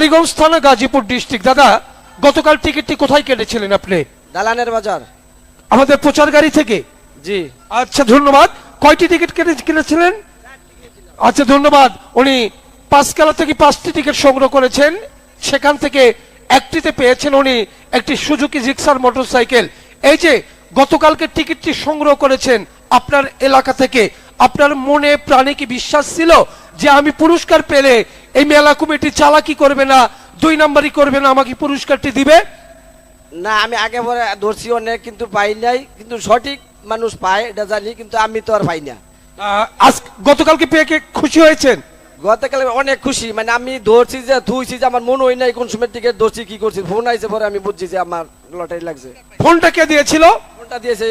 টালিগঞ্জ থানা, গাজীপুর ডিস্ট্রিক্ট। দাদা, গতকাল টিকিটটি কোথায় কেটেছিলেন আপনি? দালানের বাজার। আমাদের প্রচার গাড়ি থেকে? জি। আচ্ছা, ধন্যবাদ। কয়টি টিকিট কিনেছিলেন? আচ্ছা, ধন্যবাদ। উনি পাঁচকালা থেকে 5টি টিকিট সংগ্রহ করেছেন, সেখান থেকে একটিতে পেয়েছেন উনি একটি সুজুকি জিক্সার মোটরসাইকেল। এই যে গতকালকে টিকিটটি সংগ্রহ করেছেন আপনার এলাকা থেকে, আপনার মনে প্রাণে কি বিশ্বাস ছিল যে আমি পুরস্কার পেলে এই মেলা কমিটি চালাকি করবে না, 2 নাম্বারই করবে না, আমাকে পুরস্কারটি দিবে? না, আমি আগে পরে ধরছি অনেক, কিন্তু পাই নাই। কিন্তু সঠিক মানুষ পায় এটা জানি, কিন্তু আমি তো আর পাই না। আজ গতকালকে পেয়ে কি খুশি হয়েছেন? গতকালে অনেক খুশি, মানে আমি ধরছি যে ধুইছি যে আমার মনে হয় নাই কোন সময় টিকিট ধরছি কি করছি। ফোন আইছে পরে আমি বুঝছি যে আমার লটারি লাগছে। ফোনটা কে দিয়েছিল? ফোনটা দিয়েছে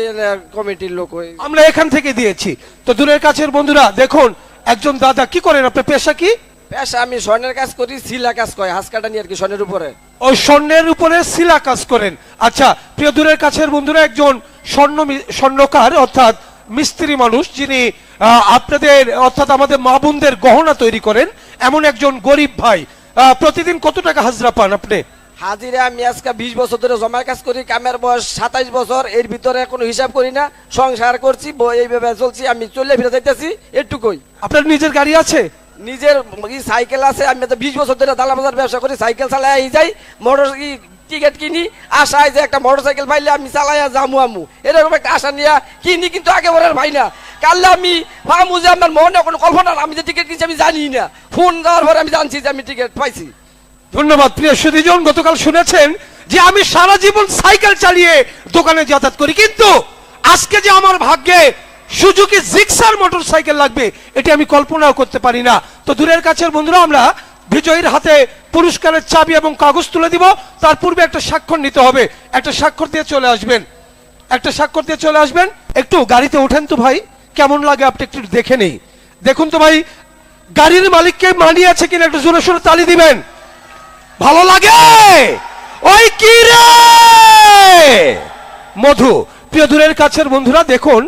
কমিটির লোক। আমরা এখান থেকে দিয়েছি। তো দূরের কাছের বন্ধুরা দেখুন, একজন দাদা, কি করেন আপনার, পেশা কি? পেশা আমি স্বর্ণের কাজ করি, সিলা কাজ করি, হাঁস কাটা নিয়ে আর কি, স্বর্ণের উপরে। ওই স্বর্ণের উপরে শিলা কাজ করেন। আচ্ছা, প্রিয় দূরের কাছের বন্ধুরা, একজন স্বর্ণকার অর্থাৎ মিস্ত্রি মানুষ, যিনি আপনাদের অর্থাৎ আমাদের মা বোনদের গহনা তৈরি করেন, এমন একজন গরিব ভাই। প্রতিদিন কত টাকা হাজরা পান আপনি? হাজিরা আমি আজকে 20 বছর ধরে জমা কাজ করি, কামের বয়স 27 বছর। এর ভিতরে কোনো হিসাব করি না, সংসার করছি, এইভাবে চলছি, আমি চলে ফিরে যাইতেছি এটুকুই। আপনার নিজের গাড়ি আছে? নিজের সাইকেল আছে। আমি তো 20 বছর ধরে দালা বাজার ব্যবসা করি, সাইকেল চালাই যাই, মোটর টিকিট কিনি, আশায় যে একটা মোটর সাইকেল পাইলে আমি চালাইয়া জামু আমু, এরকম একটা আশা নিয়ে কিনি। কিন্তু আগে বলার ভাই না, কাল আমি পামু যে আমার মনে কোনো কল্পনা, আমি যে টিকিট কিনছি আমি জানি না, ফোন দেওয়ার পরে আমি জানছি যে আমি টিকিট পাইছি। ধন্যবাদ। প্রিয় সুধীজন, গতকাল শুনেছেন যে আমি সারা জীবন সাইকেল চালিয়ে দোকানে যাতায়াত করি, কিন্তু আজকে যে আমার ভাগ্যে সুজুকি জিক্সার মোটরসাইকেল লাগবে এটি আমি কল্পনাও করতে পারি না। তো দূরের কাছের বন্ধুরা, আমরা বিজয়ীর হাতে পুরস্কারের চাবি এবং কাগজ তুলে দিব। তার পূর্বে একটা স্বাক্ষর নিতে হবে। একটা স্বাক্ষর দিয়ে চলে আসবেন, একটা স্বাক্ষর দিয়ে চলে আসবেন। একটু গাড়িতে ওঠেন তো ভাই, কেমন লাগে আপনি একটু দেখে নেই। দেখুন তো ভাই, গাড়ির মালিককে মানিয়ে আছে কিনা একটু জোরে সোরে তালি দিবেন। ভালো লাগে? ওই কি রে মধু। প্রিয় দূরের কাছের বন্ধুরা দেখুন,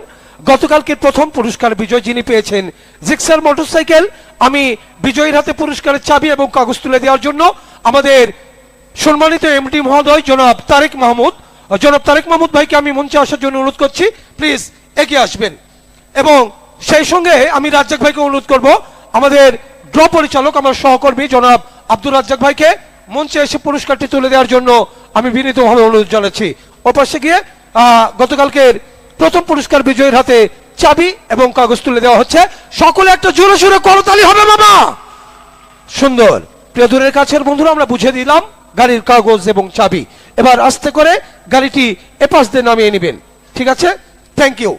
গতকালকে প্রথম পুরস্কার বিজয় যিনি পেয়েছেন জিক্সার মোটরসাইকেল, আমি বিজয়ীর হাতে পুরস্কারের চাবি এবং কাগজ তুলে দেওয়ার জন্য আমাদের সম্মানিত এমডি মহোদয় জনাব তারেক মাহমুদ ভাইকে আমি মঞ্চে আসার জন্য অনুরোধ করছি। প্লিজ এগিয়ে আসবেন। এবং সেই সঙ্গে আমি রাজ্জাক ভাইকে অনুরোধ করব, আমাদের ড্র পরিচালক আমার সহকর্মী জনাব আব্দুর রাজ্জাক ভাইকে মঞ্চে এসে পুরস্কারটি তুলে দেওয়ার জন্য আমি বিনীতভাবে অনুরোধ জানাচ্ছি। ওপাশে গিয়ে গতকালকের প্রথম পুরস্কার বিজয়ীর হাতে চাবি এবং কাগজ তুলে দেওয়া হচ্ছে। সকলে একটা জোরে সোরে করতালি হবে বাবা। সুন্দর। প্রিয় দূরের কাছের বন্ধুরা, আমরা বুঝে দিলাম গাড়ির কাগজ এবং চাবি। এবার আস্তে করে গাড়িটি এপাশ দিয়ে নামিয়ে নেবেন, ঠিক আছে? Thank you.